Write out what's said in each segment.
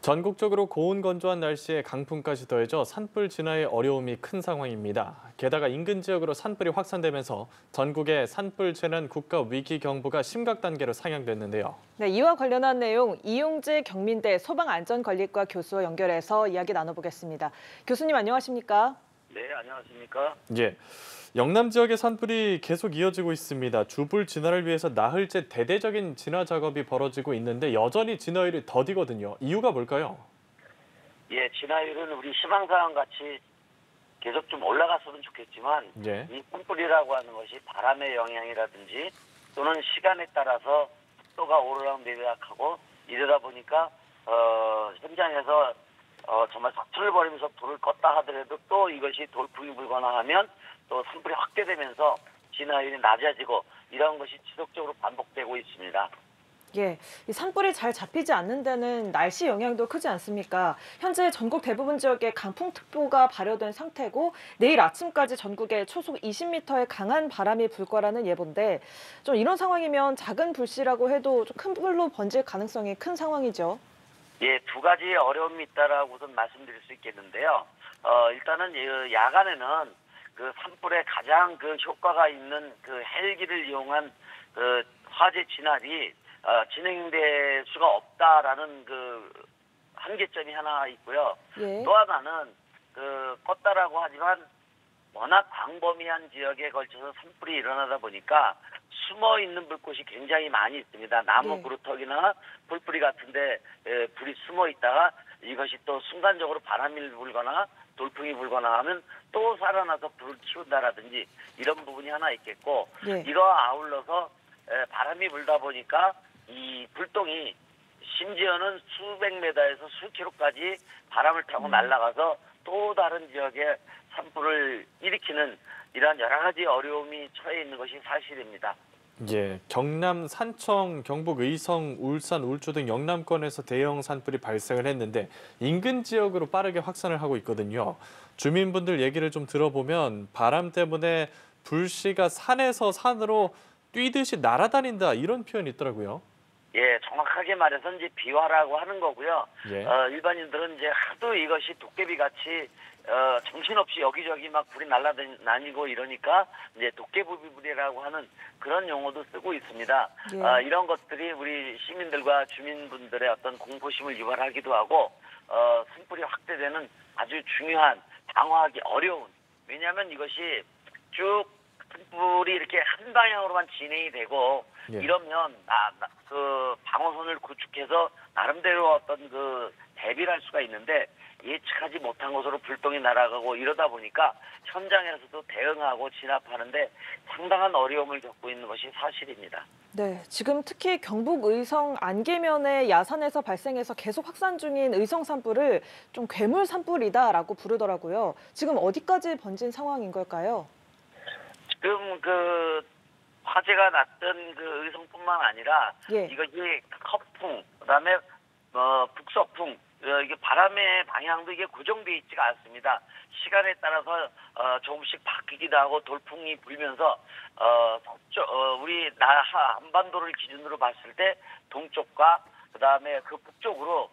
전국적으로 고온 건조한 날씨에 강풍까지 더해져 산불 진화의 어려움이 큰 상황입니다. 게다가 인근 지역으로 산불이 확산되면서 전국의 산불 재난 국가 위기 경보가 심각 단계로 상향됐는데요. 네, 이와 관련한 내용 이용재 경민대 소방안전관리과 교수와 연결해서 이야기 나눠보겠습니다. 교수님 안녕하십니까? 네, 안녕하십니까? 예, 영남 지역의 산불이 계속 이어지고 있습니다. 주불 진화를 위해서 나흘째 대대적인 진화 작업이 벌어지고 있는데 여전히 진화율이 더디거든요. 이유가 뭘까요? 예, 진화율은 우리 시황상황 같이 계속 좀 올라갔으면 좋겠지만 예. 이 산불이라고 하는 것이 바람의 영향이라든지 또는 시간에 따라서 습도가 오르락내리락하고 이러다 보니까 현장에서 정말 사투를 벌이면서 불을 껐다 하더라도 또 이것이 돌풍이 불거나 하면 또 산불이 확대되면서 진화율이 낮아지고 이런 것이 지속적으로 반복되고 있습니다. 예, 이 산불이 잘 잡히지 않는 데는 날씨 영향도 크지 않습니까? 현재 전국 대부분 지역에 강풍특보가 발효된 상태고 내일 아침까지 전국에 초속 20m의 강한 바람이 불 거라는 예보인데 좀 이런 상황이면 작은 불씨라고 해도 좀 큰 불로 번질 가능성이 큰 상황이죠. 예, 두 가지 어려움이 있다라고 우선 말씀드릴 수 있겠는데요. 일단은 야간에는 그 산불에 가장 그 효과가 있는 그 헬기를 이용한 그 화재 진압이 진행될 수가 없다라는 그 한계점이 하나 있고요. 예. 또 하나는 그 껐다라고 하지만 워낙 광범위한 지역에 걸쳐서 산불이 일어나다 보니까 숨어 있는 불꽃이 굉장히 많이 있습니다. 나무 네. 그루터기나 불뿌리 같은데 불이 숨어 있다가 이것이 또 순간적으로 바람이 불거나 돌풍이 불거나 하면 또 살아나서 불을 키운다라든지 이런 부분이 하나 있겠고 네. 이거와 아울러서 바람이 불다 보니까 이 불똥이 심지어는 수백 메다에서 수킬로까지 바람을 타고 날아가서 또 다른 지역에 산불을 일으키는 이러한 여러 가지 어려움이 처해 있는 것이 사실입니다. 예, 경남 산청, 경북 의성, 울산, 울주 등 영남권에서 대형 산불이 발생을 했는데 인근 지역으로 빠르게 확산을 하고 있거든요. 주민분들 얘기를 좀 들어보면 바람 때문에 불씨가 산에서 산으로 뛰듯이 날아다닌다 이런 표현이 있더라고요. 예, 정확하게 말해서 이제 비화라고 하는 거고요. 예. 일반인들은 이제 하도 이것이 도깨비 같이 정신없이 여기저기 막 불이 날아다니고 이러니까 이제 도깨비불이라고 하는 그런 용어도 쓰고 있습니다. 예. 이런 것들이 우리 시민들과 주민분들의 어떤 공포심을 유발하기도 하고 산불이 확대되는 아주 중요한 방어하기 어려운 왜냐하면 이것이 쭉 산불이 이렇게 한 방향으로만 진행이 되고 예. 이러면 그 방어선을 구축해서 나름대로 어떤 그 대비를 할 수가 있는데 예측하지 못한 곳으로 불똥이 날아가고 이러다 보니까 현장에서도 대응하고 진압하는데 상당한 어려움을 겪고 있는 것이 사실입니다. 네, 지금 특히 경북 의성 안개면의 야산에서 발생해서 계속 확산 중인 의성 산불을 좀 괴물 산불이다라고 부르더라고요. 지금 어디까지 번진 상황인 걸까요? 지금 그 화재가 났던 그 의성뿐만 아니라 예. 이것이 허풍, 그다음에 북서풍, 이게 바람의 방향도 이게 고정되어 있지가 않습니다. 시간에 따라서 조금씩 바뀌기도 하고 돌풍이 불면서 우리 한반도를 기준으로 봤을 때 동쪽과 그다음에 그 북쪽으로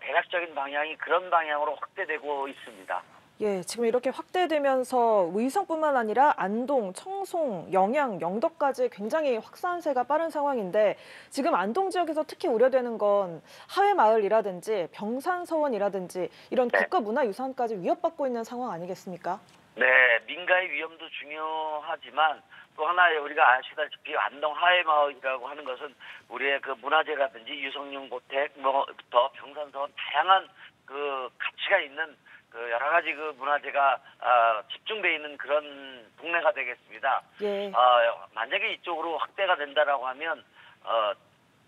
대략적인 방향이 그런 방향으로 확대되고 있습니다. 예, 지금 이렇게 확대되면서 의성뿐만 아니라 안동, 청송, 영양, 영덕까지 굉장히 확산세가 빠른 상황인데 지금 안동 지역에서 특히 우려되는 건 하회마을이라든지 병산서원이라든지 이런 네. 국가문화유산까지 위협받고 있는 상황 아니겠습니까? 네, 민가의 위험도 중요하지만 또 하나 우리가 아시다시피 안동 하회마을이라고 하는 것은 우리의 그 문화재라든지 유성룡 고택 뭐부터 병산서원 다양한 그 가치가 있는 그 여러 가지 그 문화재가 집중되어 있는 그런 동네가 되겠습니다. 예. 만약에 이쪽으로 확대가 된다라고 하면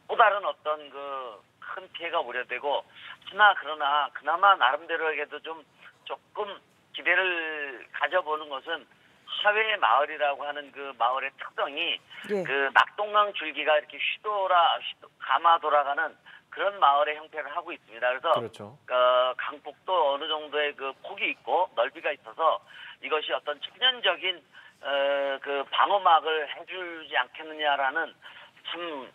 또 다른 어떤 그 큰 피해가 우려되고 그러나 그나마 나름대로에게도 조금 기대를 가져보는 것은 하회 마을이라고 하는 그 마을의 특성이 예. 그 낙동강 줄기가 이렇게 감아 돌아가는 그런 마을의 형태를 하고 있습니다. 그래서 그렇죠. 강폭도 어느 정도의 그 폭이 있고 넓이가 있어서 이것이 어떤 천연적인 그 방어막을 해주지 않겠느냐라는 참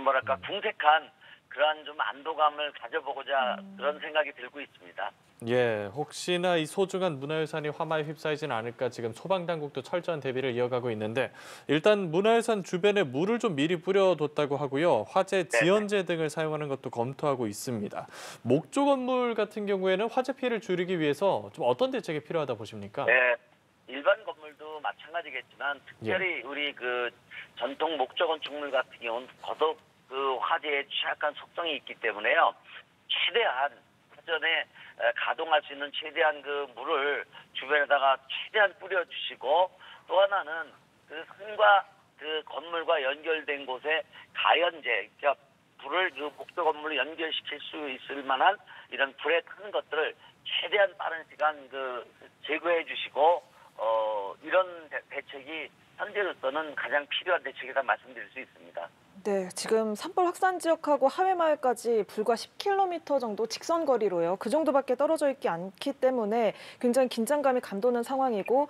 뭐랄까 궁색한 그러한 좀 안도감을 가져보고자 그런 생각이 들고 있습니다. 예, 혹시나 이 소중한 문화유산이 화마에 휩싸이지는 않을까 지금 소방당국도 철저한 대비를 이어가고 있는데 일단 문화유산 주변에 물을 좀 미리 뿌려뒀다고 하고요. 화재 지연제 등을 사용하는 것도 검토하고 있습니다. 목조 건물 같은 경우에는 화재 피해를 줄이기 위해서 좀 어떤 대책이 필요하다 보십니까? 네, 일반 건물도 마찬가지겠지만 특별히 우리 그 전통 목조 건축물 같은 경우는 더더욱 그 화재에 취약한 속성이 있기 때문에요. 최대한 사전에 가동할 수 있는 최대한 그 물을 주변에다가 최대한 뿌려주시고 또 하나는 그 산과 그 건물과 연결된 곳에 가연제, 그러니까 불을 그 목조 건물을 연결시킬 수 있을 만한 이런 불에 타는 것들을 최대한 빠른 시간 그 제거해 주시고 이런 대책이 현재로서는 가장 필요한 대책이라 말씀드릴 수 있습니다. 네, 지금 산불 확산 지역하고 하회마을까지 불과 10km 정도 직선 거리로요. 그 정도밖에 떨어져 있지 않기 때문에 굉장히 긴장감이 감도는 상황이고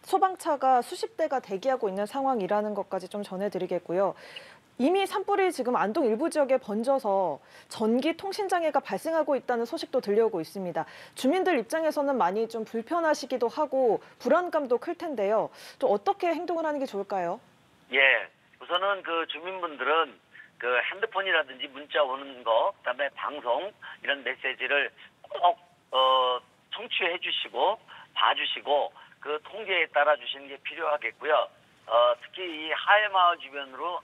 소방차가 수십 대가 대기하고 있는 상황이라는 것까지 좀 전해드리겠고요. 이미 산불이 지금 안동 일부 지역에 번져서 전기 통신 장애가 발생하고 있다는 소식도 들려오고 있습니다. 주민들 입장에서는 많이 좀 불편하시기도 하고 불안감도 클 텐데요. 또 어떻게 행동을 하는 게 좋을까요? 예, 우선은 그 주민분들은 그 핸드폰이라든지 문자 오는 거, 그다음에 방송 이런 메시지를 꼭 청취해 주시고 봐주시고 그 통계에 따라 주시는 게 필요하겠고요. 특히 이 하회마을 주변으로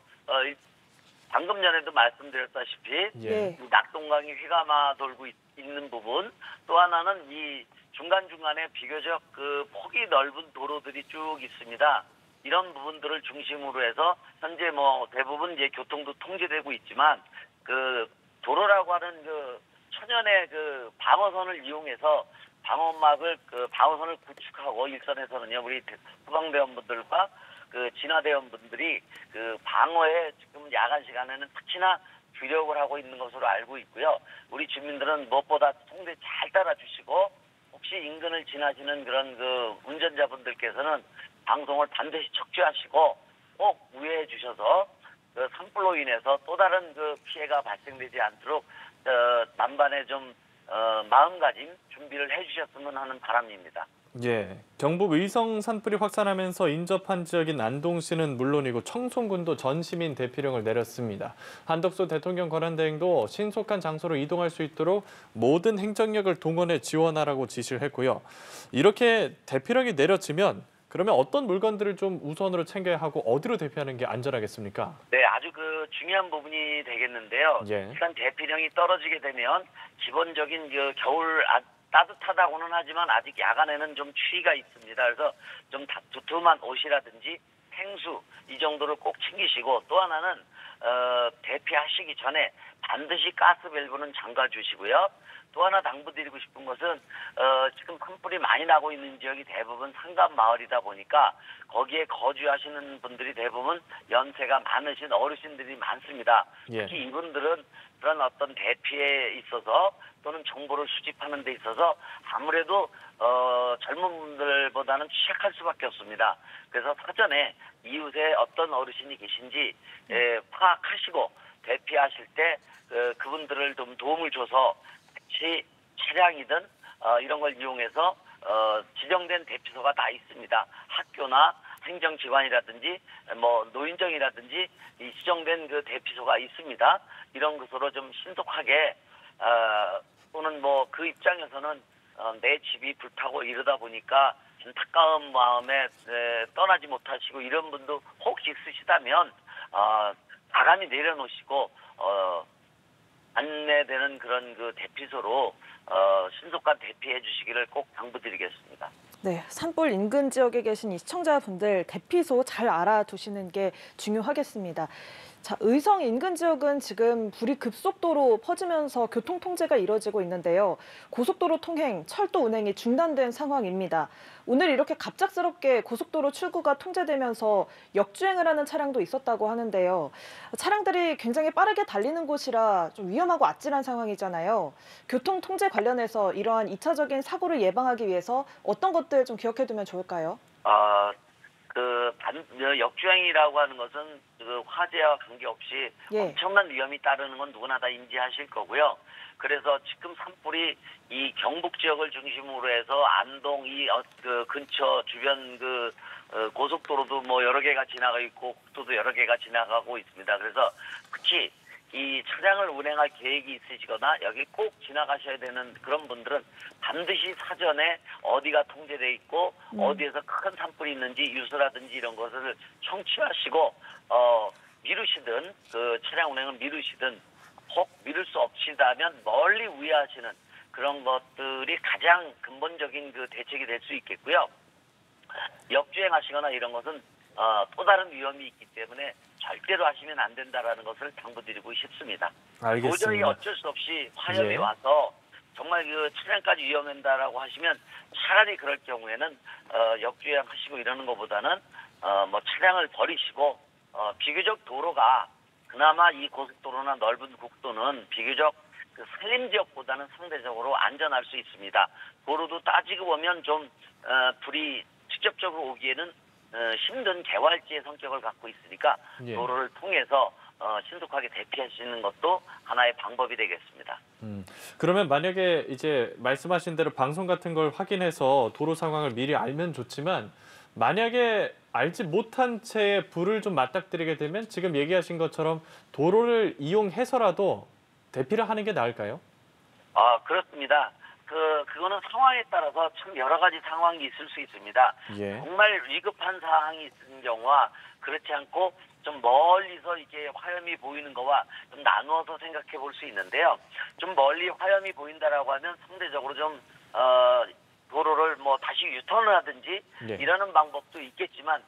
방금 전에도 말씀드렸다시피 예. 낙동강이 휘감아 돌고 있는 부분, 또 하나는 이 중간중간에 비교적 그 폭이 넓은 도로들이 쭉 있습니다. 이런 부분들을 중심으로 해서 현재 뭐 대부분 이제 교통도 통제되고 있지만 그 도로라고 하는 그 천연의 그 방어선을 이용해서 방어선을 구축하고 일선에서는요 우리 소방대원분들과 그 진화대원분들이 그 방어에 지금 야간 시간에는 특히나 주력을 하고 있는 것으로 알고 있고요. 우리 주민들은 무엇보다 통제 잘 따라주시고 혹시 인근을 지나시는 그런 그 운전자분들께서는 방송을 반드시 척추하시고 꼭 우회해 주셔서 그 산불로 인해서 또 다른 그 피해가 발생되지 않도록 만반의 좀 마음가짐 준비를 해주셨으면 하는 바람입니다. 예, 경북 의성 산불이 확산하면서 인접한 지역인 안동시는 물론이고 청송군도 전시민 대피령을 내렸습니다. 한덕수 대통령 권한대행도 신속한 장소로 이동할 수 있도록 모든 행정력을 동원해 지원하라고 지시를 했고요. 이렇게 대피령이 내려지면 그러면 어떤 물건들을 좀 우선으로 챙겨야 하고 어디로 대피하는 게 안전하겠습니까? 네, 아주 그 중요한 부분이 되겠는데요. 예. 일단 대피령이 떨어지게 되면 기본적인 그 겨울 따뜻하다고는 하지만 아직 야간에는 좀 추위가 있습니다. 그래서 좀 두툼한 옷이라든지 생수 이 정도를 꼭 챙기시고 또 하나는 대피하시기 전에 반드시 가스 밸브는 잠가 주시고요. 또 하나 당부드리고 싶은 것은 지금 산불이 많이 나고 있는 지역이 대부분 산간 마을이다 보니까 거기에 거주하시는 분들이 대부분 연세가 많으신 어르신들이 많습니다. 예. 특히 이분들은 그런 어떤 대피에 있어서 또는 정보를 수집하는 데 있어서 아무래도 젊은 분들보다는 취약할 수밖에 없습니다. 그래서 사전에 이웃에 어떤 어르신이 계신지 파악하시고 대피하실 때 그분들을 좀 도움을 줘서 택시 차량이든 이런 걸 이용해서 지정된 대피소가 다 있습니다. 학교나 행정기관이라든지 뭐 노인정이라든지 이 지정된 그 대피소가 있습니다. 이런 것으로 좀 신속하게 또는 뭐 그 입장에서는 내 집이 불타고 이러다 보니까 안타까운 마음에 떠나지 못하시고 이런 분도 혹시 있으시다면 가감히 내려놓으시고 안내되는 그런 그 대피소로 신속한 대피해 주시기를 꼭 당부드리겠습니다. 네, 산불 인근 지역에 계신 이 시청자분들 대피소 잘 알아두시는 게 중요하겠습니다. 자, 의성 인근 지역은 지금 불이 급속도로 퍼지면서 교통 통제가 이뤄지고 있는데요. 고속도로 통행, 철도 운행이 중단된 상황입니다. 오늘 이렇게 갑작스럽게 고속도로 출구가 통제되면서 역주행을 하는 차량도 있었다고 하는데요. 차량들이 굉장히 빠르게 달리는 곳이라 좀 위험하고 아찔한 상황이잖아요. 교통 통제 관련해서 이러한 2차적인 사고를 예방하기 위해서 어떤 것들 좀 기억해두면 좋을까요? 그 역주행이라고 하는 것은 그 화재와 관계없이 예. 엄청난 위험이 따르는 건 누구나 다 인지하실 거고요. 그래서 지금 산불이 이 경북 지역을 중심으로 해서 안동 그 근처 주변 고속도로도 뭐 여러 개가 지나가 있고 국도도 여러 개가 지나가고 있습니다. 그래서 특히 이 차량을 운행할 계획이 있으시거나 여기 꼭 지나가셔야 되는 그런 분들은 반드시 사전에 어디가 통제돼 있고 어디에서 큰 산불이 있는지 유서라든지 이런 것을 청취하시고 미루시든 그 차량 운행을 미루시든 혹 미룰 수 없시다면 멀리 우회하시는 그런 것들이 가장 근본적인 그 대책이 될 수 있겠고요. 역주행하시거나 이런 것은 또 다른 위험이 있기 때문에 절대로 하시면 안 된다라는 것을 당부드리고 싶습니다. 알겠습니다. 도저히 어쩔 수 없이 화염이 예. 와서 정말 그 차량까지 위험한다라고 하시면 차라리 그럴 경우에는 역주행하시고 이러는 것보다는 뭐 차량을 버리시고 비교적 도로가 그나마 이 고속도로나 넓은 국도는 비교적 그 산림 지역보다는 상대적으로 안전할 수 있습니다. 도로도 따지고 보면 좀 불이 직접적으로 오기에는 힘든 개활지의 성격을 갖고 있으니까 예. 도로를 통해서 신속하게 대피하시는 것도 하나의 방법이 되겠습니다. 그러면 만약에 이제 말씀하신 대로 방송 같은 걸 확인해서 도로 상황을 미리 알면 좋지만 만약에 알지 못한 채 불을 좀 맞닥뜨리게 되면 지금 얘기하신 것처럼 도로를 이용해서라도 대피를 하는 게 나을까요? 그렇습니다. 그거는 상황에 따라서 참 여러 가지 상황이 있을 수 있습니다. 예. 정말 위급한 사항이 있는 경우와 그렇지 않고 좀 멀리서 이게 화염이 보이는 거와 좀 나누어서 생각해 볼 수 있는데요. 좀 멀리 화염이 보인다라고 하면 상대적으로 좀 도로를 뭐 다시 유턴을 하든지 예. 이러는 방법도 있겠지만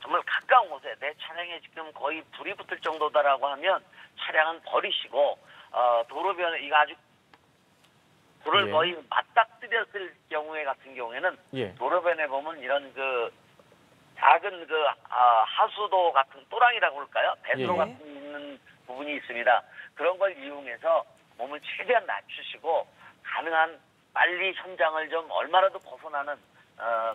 정말 가까운 곳에 내 차량에 지금 거의 불이 붙을 정도다라고 하면 차량은 버리시고 도로변에 이거 아주 불을 예. 거의 맞닥뜨렸을 경우에 같은 경우에는 예. 도로변에 보면 이런 그 작은 하수도 같은 또랑이라고 그럴까요? 배수로 예. 같은 있는 부분이 있습니다. 그런 걸 이용해서 몸을 최대한 낮추시고 가능한 빨리 현장을 좀 얼마라도 벗어나는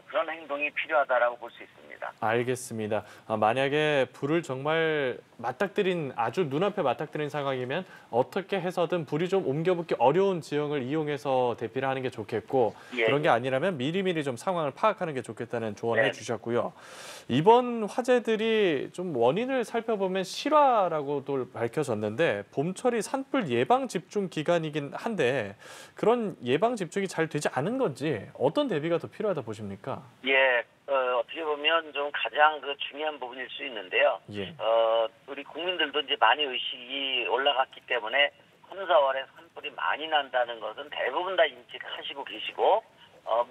그런 행동이 필요하다라고 볼 수 있습니다. 알겠습니다. 만약에 불을 정말 맞닥뜨린 아주 눈앞에 맞닥뜨린 상황이면 어떻게 해서든 불이 좀 옮겨붙기 어려운 지형을 이용해서 대피를 하는 게 좋겠고 예. 그런 게 아니라면 미리미리 좀 상황을 파악하는 게 좋겠다는 조언을 네. 해주셨고요. 이번 화재들이 좀 원인을 살펴보면 실화라고도 밝혀졌는데 봄철이 산불 예방 집중 기간이긴 한데 그런 예방 집중이 잘 되지 않은 건지 어떤 대비가 더 필요하다 보십니까? 예, 어떻게 보면 좀 가장 그 중요한 부분일 수 있는데요. 예. 우리 국민들도 이제 많이 의식이 올라갔기 때문에 3, 4월에 산불이 많이 난다는 것은 대부분 다 인식하시고 계시고,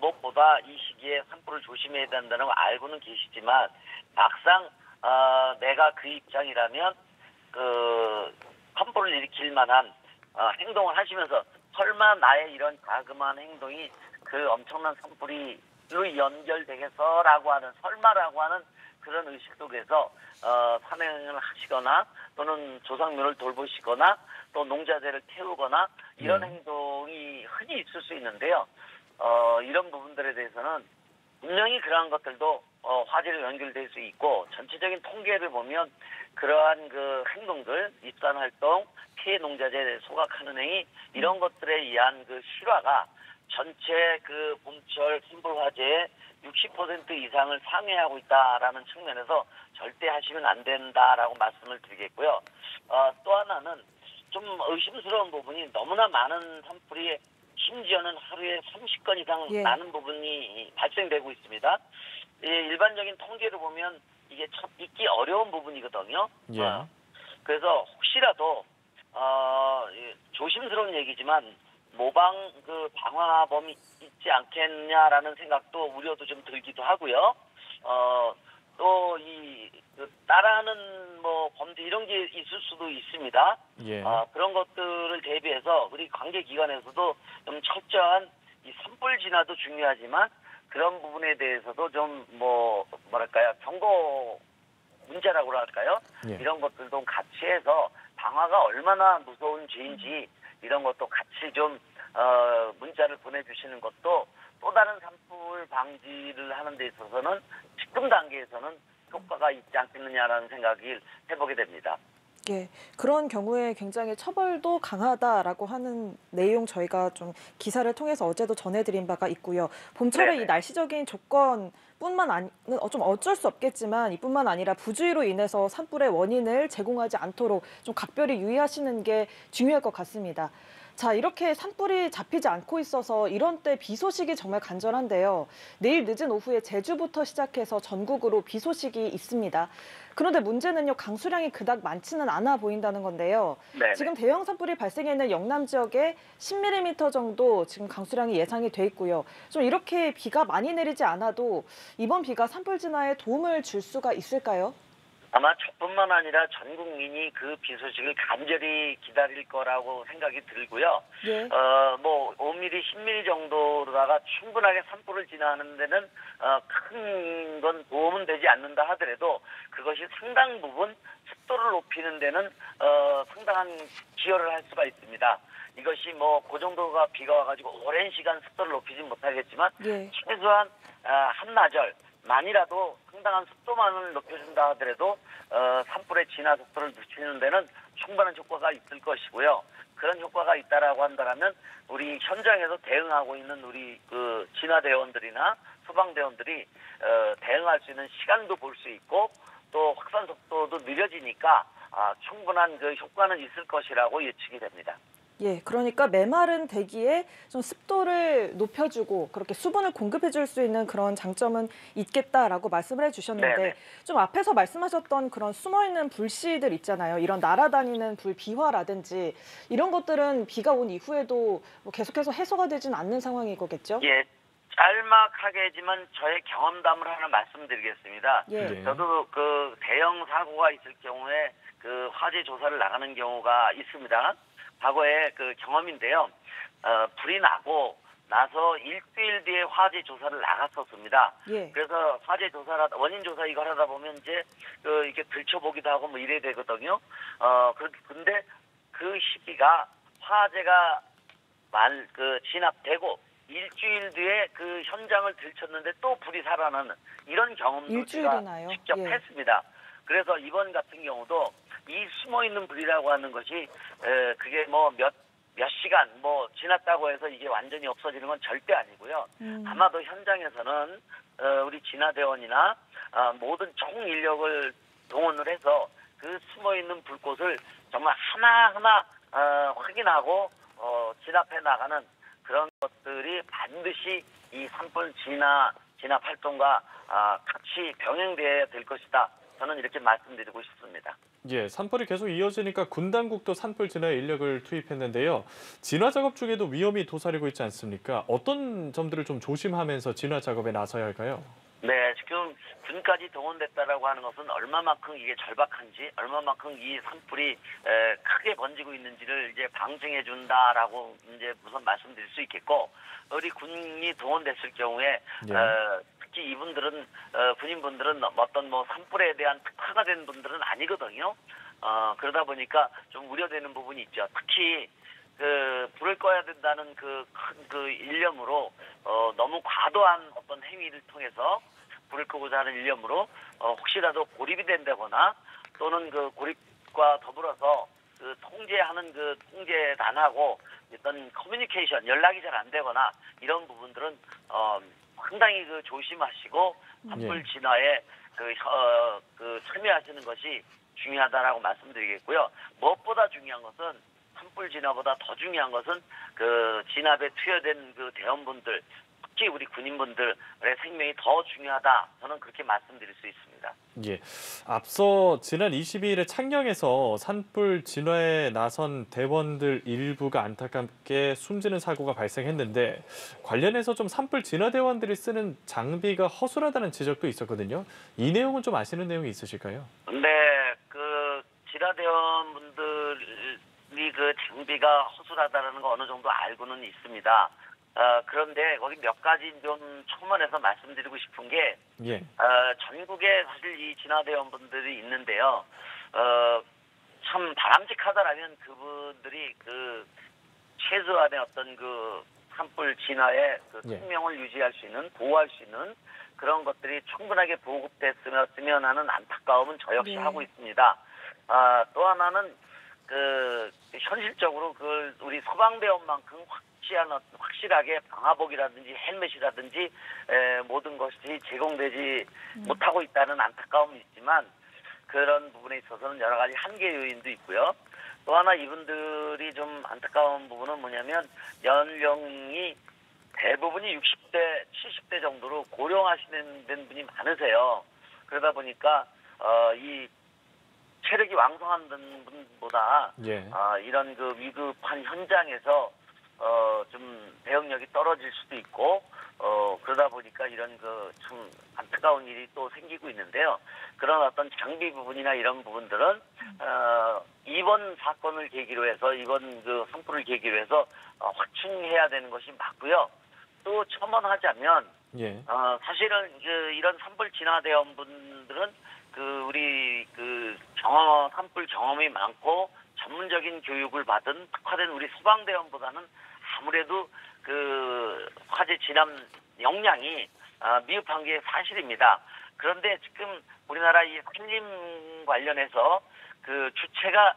무엇보다 이 시기에 산불을 조심해야 된다는 걸 알고는 계시지만, 막상, 내가 그 입장이라면, 산불을 일으킬 만한, 행동을 하시면서, 설마 나의 이런 자그마한 행동이 그 엄청난 산불로 연결되겠어라고 하는 설마라고 하는 그런 의식 속에서 산행을 하시거나 또는 조상묘를 돌보시거나 또 농자재를 태우거나 이런 행동이 흔히 있을 수 있는데요. 이런 부분들에 대해서는 분명히 그러한 것들도 화재로 연결될 수 있고 전체적인 통계를 보면 그러한 그 행동들, 입산활동, 피해 농자재 소각하는 행위 이런 것들에 의한 그 실화가 전체 그 봄철 산불 화재의 60% 이상을 상회하고 있다라는 측면에서 절대 하시면 안 된다라고 말씀을 드리겠고요. 또 하나는 좀 의심스러운 부분이 너무나 많은 산불이 심지어는 하루에 30건 이상 예. 나는 부분이 발생되고 있습니다. 일반적인 통계를 보면 이게 참 잊기 어려운 부분이거든요. 예. 그래서 혹시라도 조심스러운 얘기지만 모방 그 방화범이 있지 않겠냐라는 생각도 우려도 좀 들기도 하고요. 또 따라하는 뭐 범죄 이런 게 있을 수도 있습니다. 예. 그런 것들을 대비해서 우리 관계기관에서도 좀 철저한 이 산불 진화도 중요하지만 그런 부분에 대해서도 좀 뭐랄까요 경고 문제라고 할까요? 예. 이런 것들도 같이 해서 방화가 얼마나 무서운 죄인지 이런 것도 같이 좀 문자를 보내주시는 것도 또 다른 산불 방지를 하는 데 있어서는 지금 단계에서는 효과가 있지 않겠느냐라는 생각을 해보게 됩니다. 예, 그런 경우에 굉장히 처벌도 강하다라고 하는 내용 저희가 좀 기사를 통해서 어제도 전해드린 바가 있고요. 봄철에 네네. 이 날씨적인 조건뿐만 아니, 좀 어쩔 수 없겠지만 이뿐만 아니라 부주의로 인해서 산불의 원인을 제공하지 않도록 좀 각별히 유의하시는 게 중요할 것 같습니다. 자, 이렇게 산불이 잡히지 않고 있어서 이런 때 비 소식이 정말 간절한데요. 내일 늦은 오후에 제주부터 시작해서 전국으로 비 소식이 있습니다. 그런데 문제는요, 강수량이 그닥 많지는 않아 보인다는 건데요. 네네. 지금 대형 산불이 발생해 있는 영남 지역에 10mm 정도 지금 강수량이 예상이 돼 있고요. 좀 이렇게 비가 많이 내리지 않아도 이번 비가 산불 진화에 도움을 줄 수가 있을까요? 아마 저뿐만 아니라 전 국민이 그 비 소식을 간절히 기다릴 거라고 생각이 들고요. 예. 뭐 5mm, 10mm 정도로다가 충분하게 산불을 진화하는 데는 큰 건 도움은 되지 않는다 하더라도 그것이 상당 부분 습도를 높이는 데는 상당한 기여를 할 수가 있습니다. 이것이 뭐 그 정도가 비가 와가지고 오랜 시간 습도를 높이진 못하겠지만 예. 최소한 한나절 만이라도 상당한 습도만을 높여준다 하더라도 산불의 진화 속도를 늦추는 데는 충분한 효과가 있을 것이고요. 그런 효과가 있다라고 한다면 우리 현장에서 대응하고 있는 우리 그 진화대원들이나 소방대원들이 대응할 수 있는 시간도 볼 수 있고 또 확산 속도도 느려지니까 충분한 그 효과는 있을 것이라고 예측이 됩니다. 예, 그러니까 메마른 대기에 좀 습도를 높여주고 그렇게 수분을 공급해줄 수 있는 그런 장점은 있겠다라고 말씀을 해주셨는데 네네. 좀 앞에서 말씀하셨던 그런 숨어있는 불씨들 있잖아요. 이런 날아다니는 불 비화라든지 이런 것들은 비가 온 이후에도 뭐 계속해서 해소가 되지는 않는 상황인 거겠죠? 예, 짤막하게지만 저의 경험담을 하나 말씀드리겠습니다. 예. 네. 저도 그 대형 사고가 있을 경우에 그 화재 조사를 나가는 경우가 있습니다. 과거에 그 경험인데요. 불이 나고 나서 일주일 뒤에 화재 조사를 나갔었습니다. 예. 그래서 화재 조사를 원인 조사 이걸 하다 보면 이제 이렇게 들춰보기도 하고 뭐 이래야 되거든요. 근데 그 시기가 화재가 진압되고 일주일 뒤에 그 현장을 들쳤는데 또 불이 살아나는 이런 경험도 일주일이나요? 제가 직접 예. 했습니다. 그래서 이번 같은 경우도 이 숨어있는 불이라고 하는 것이 그게 뭐 몇 시간 뭐 지났다고 해서 이게 완전히 없어지는 건 절대 아니고요. 아마도 현장에서는 우리 진화대원이나 모든 총 인력을 동원을 해서 그 숨어있는 불꽃을 정말 하나하나 확인하고 진압해 나가는 그런 것들이 반드시 이 산불 진압 활동과 같이 병행돼야 될 것이다. 저는 이렇게 말씀드리고 싶습니다. 예, 산불이 계속 이어지니까 군 당국도 산불 진화에 인력을 투입했는데요. 진화 작업 중에도 위험이 도사리고 있지 않습니까? 어떤 점들을 좀 조심하면서 진화 작업에 나서야 할까요? 네, 지금 군까지 동원됐다라고 하는 것은 얼마만큼 이게 절박한지, 얼마만큼 이 산불이 크게 번지고 있는지를 이제 방증해 준다라고 이제 우선 말씀드릴 수 있겠고, 우리 군이 동원됐을 경우에 예. 특히 이분들은 군인분들은 어떤 뭐 산불에 대한 특화가 된 분들은 아니거든요. 그러다 보니까 좀 우려되는 부분이 있죠. 특히 불을 꺼야 된다는 그 일념으로 너무 과도한 어떤 행위를 통해서 불을 끄고자 하는 일념으로 혹시라도 고립이 된다거나 또는 그 고립과 더불어서 그 통제하는 그 통제단하고 어떤 커뮤니케이션 연락이 잘 안 되거나 이런 부분들은 상당히 그 조심하시고 산불 진화에 참여하시는 것이 중요하다라고 말씀드리겠고요. 무엇보다 중요한 것은 산불 진화보다 더 중요한 것은 그 진압에 투여된 그 대원분들, 특히 우리 군인분들의 생명이 더 중요하다. 저는 그렇게 말씀드릴 수 있습니다. 예, 앞서 지난 22일에 창녕에서 산불 진화에 나선 대원들 일부가 안타깝게 숨지는 사고가 발생했는데 관련해서 좀 산불 진화 대원들이 쓰는 장비가 허술하다는 지적도 있었거든요. 이 내용은 좀 아시는 내용이 있으실까요? 네, 그 진화 대원분들이 그 장비가 허술하다는 거 어느 정도 알고는 있습니다. 그런데 거기 몇 가지 좀 첨언해서 말씀드리고 싶은 게 예. 전국에 사실 이 진화대원분들이 있는데요. 참 바람직하다라면 그분들이 그 최소한의 어떤 그 산불 진화의 그 예. 생명을 유지할 수 있는, 보호할 수 있는 그런 것들이 충분하게 보급됐으면 하는 안타까움은 저 역시 네. 하고 있습니다. 또 하나는 그 현실적으로 그 우리 소방대원만큼 확실하게 방화복이라든지 헬멧이라든지 모든 것이 제공되지 못하고 있다는 안타까움이 있지만 그런 부분에 있어서는 여러 가지 한계 요인도 있고요. 또 하나 이분들이 좀 안타까운 부분은 뭐냐면 연령이 대부분이 60대, 70대 정도로 고령하시는 분이 많으세요. 그러다 보니까 이 체력이 왕성한 분보다 예. 이런 그 위급한 현장에서 좀 대응력이 떨어질 수도 있고 그러다 보니까 이런 그 참 안타까운 일이 또 생기고 있는데요. 그런 어떤 장비 부분이나 이런 부분들은 이번 사건을 계기로 해서 이번 그 산불을 계기로 해서 확충해야 되는 것이 맞고요. 또 첨언하자면 예. 사실은 이런 산불 진화대원 분들은 그 우리 그 산불 경험이 많고 전문적인 교육을 받은 특화된 우리 소방대원보다는 아무래도 그 화재 진압 역량이 미흡한 게 사실입니다. 그런데 지금 우리나라 이 산림 관련해서 그 주체가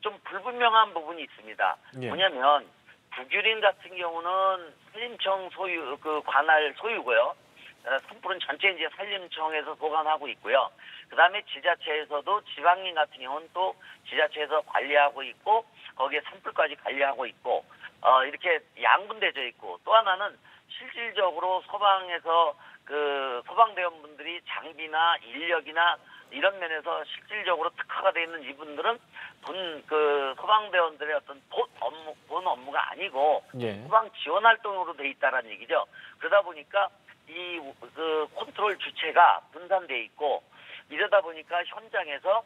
좀 불분명한 부분이 있습니다. 예. 뭐냐면 북유린 같은 경우는 산림청 소유 그 관할 소유고요. 산불은 전체 이제 산림청에서 보관하고 있고요. 그다음에 지자체에서도 지방민 같은 경우는 또 지자체에서 관리하고 있고 거기에 산불까지 관리하고 있고 이렇게 양분되어 있고 또 하나는 실질적으로 소방에서 그 소방대원분들이 장비나 인력이나 이런 면에서 실질적으로 특화가 되어 있는 이분들은 그 소방대원들의 어떤 본 업무가 아니고 예. 소방 지원 활동으로 돼 있다라는 얘기죠. 그러다 보니까 이 그 컨트롤 주체가 분산돼 있고 이러다 보니까 현장에서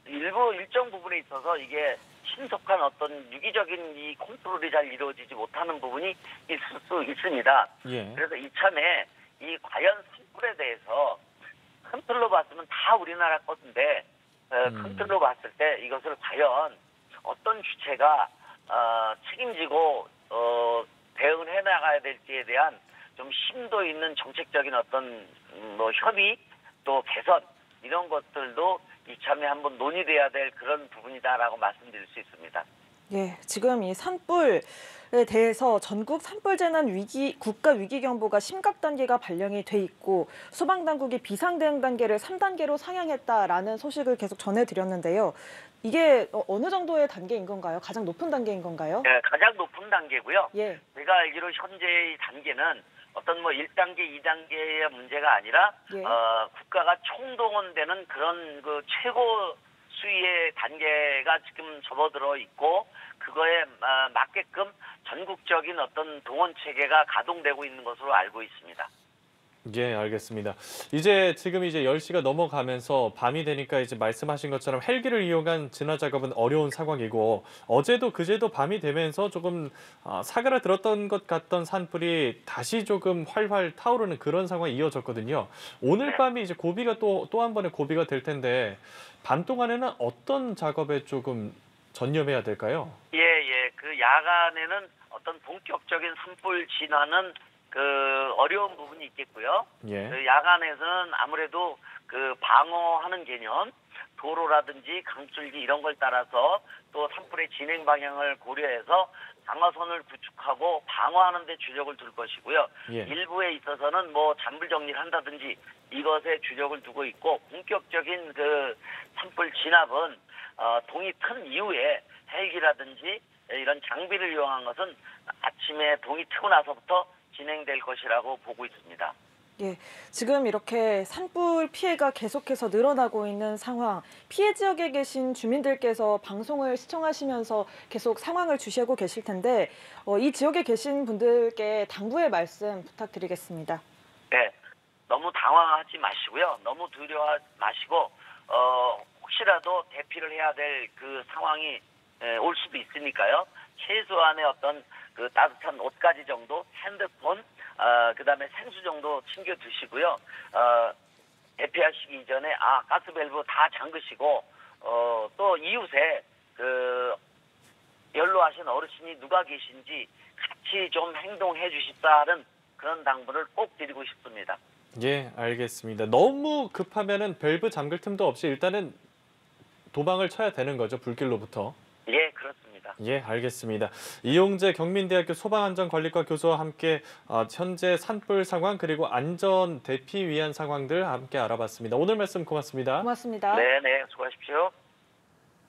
일정 부분에 있어서 이게 신속한 어떤 유기적인 이 컨트롤이 잘 이루어지지 못하는 부분이 있을 수 있습니다. 예. 그래서 이참에 이 과연 산불에 대해서 컨트롤로 봤으면 다 우리나라 건데 컨트롤로 봤을 때 이것을 과연 어떤 주체가 책임지고 대응을 해나가야 될지에 대한 좀 심도 있는 정책적인 어떤 뭐 협의 또 개선 이런 것들도 이참에 한번 논의돼야 될 그런 부분이다라고 말씀드릴 수 있습니다. 예, 지금 이 산불에 대해서 전국 산불재난 국가 위기경보가 심각 단계가 발령이 돼 있고 소방당국이 비상대응 단계를 3단계로 상향했다라는 소식을 계속 전해드렸는데요. 이게 어느 정도의 단계인 건가요? 가장 높은 단계인 건가요? 네, 가장 높은 단계고요. 예. 제가 알기로 현재의 단계는 어떤 뭐 1단계, 2단계의 문제가 아니라 예. 국가가 총동원되는 그런 그 최고 수위의 단계가 지금 접어들어 있고 그거에 맞게끔 전국적인 어떤 동원 체계가 가동되고 있는 것으로 알고 있습니다. 예, 알겠습니다. 지금 10시가 넘어가면서 밤이 되니까 이제 말씀하신 것처럼 헬기를 이용한 진화 작업은 어려운 상황이고 어제도 그제도 밤이 되면서 조금 사그라들었던 것 같던 산불이 다시 조금 활활 타오르는 그런 상황이 이어졌거든요. 오늘 밤이 이제 고비가 또 한 번의 고비가 될 텐데 밤 동안에는 어떤 작업에 조금 전념해야 될까요? 예. 그 야간에는 어떤 본격적인 산불 진화는 그 어려운 부분이 있겠고요. 예. 그 야간에서는 아무래도 그 방어하는 개념, 도로라든지 강줄기 이런 걸 따라서 또 산불의 진행 방향을 고려해서 방어선을 구축하고 방어하는 데 주력을 둘 것이고요. 예. 일부에 있어서는 뭐 잔불 정리를 한다든지 이것에 주력을 두고 있고 본격적인 그 산불 진압은 동이 튼 이후에 헬기라든지 이런 장비를 이용한 것은 아침에 동이 트고 나서부터 진행될 것이라고 보고 있습니다. 예, 지금 이렇게 산불 피해가 계속해서 늘어나고 있는 상황, 피해 지역에 계신 주민들께서 방송을 시청하시면서 계속 상황을 주시하고 계실 텐데 이 지역에 계신 분들께 당부의 말씀 부탁드리겠습니다. 네, 너무 당황하지 마시고요. 너무 두려워하지 마시고 혹시라도 대피를 해야 될 그 상황이 올 수도 있으니까요. 최소한의 어떤 그 따뜻한 옷가지 정도, 핸드폰, 그다음에 생수 정도 챙겨 두시고요. 대피하시기 이전에 가스밸브 다 잠그시고 또 이웃에 그 연로하신 어르신이 누가 계신지 같이 좀 행동해 주십사는 그런 당부를 꼭 드리고 싶습니다. 예, 알겠습니다. 너무 급하면은 밸브 잠글 틈도 없이 일단은 도망을 쳐야 되는 거죠, 불길로부터. 예, 그렇습니다. 예, 알겠습니다. 이용재 경민대학교 소방안전관리과 교수와 함께 현재 산불 상황 그리고 안전 대피 위한 상황들 함께 알아봤습니다. 오늘 말씀 고맙습니다. 고맙습니다. 네, 네, 수고하십시오.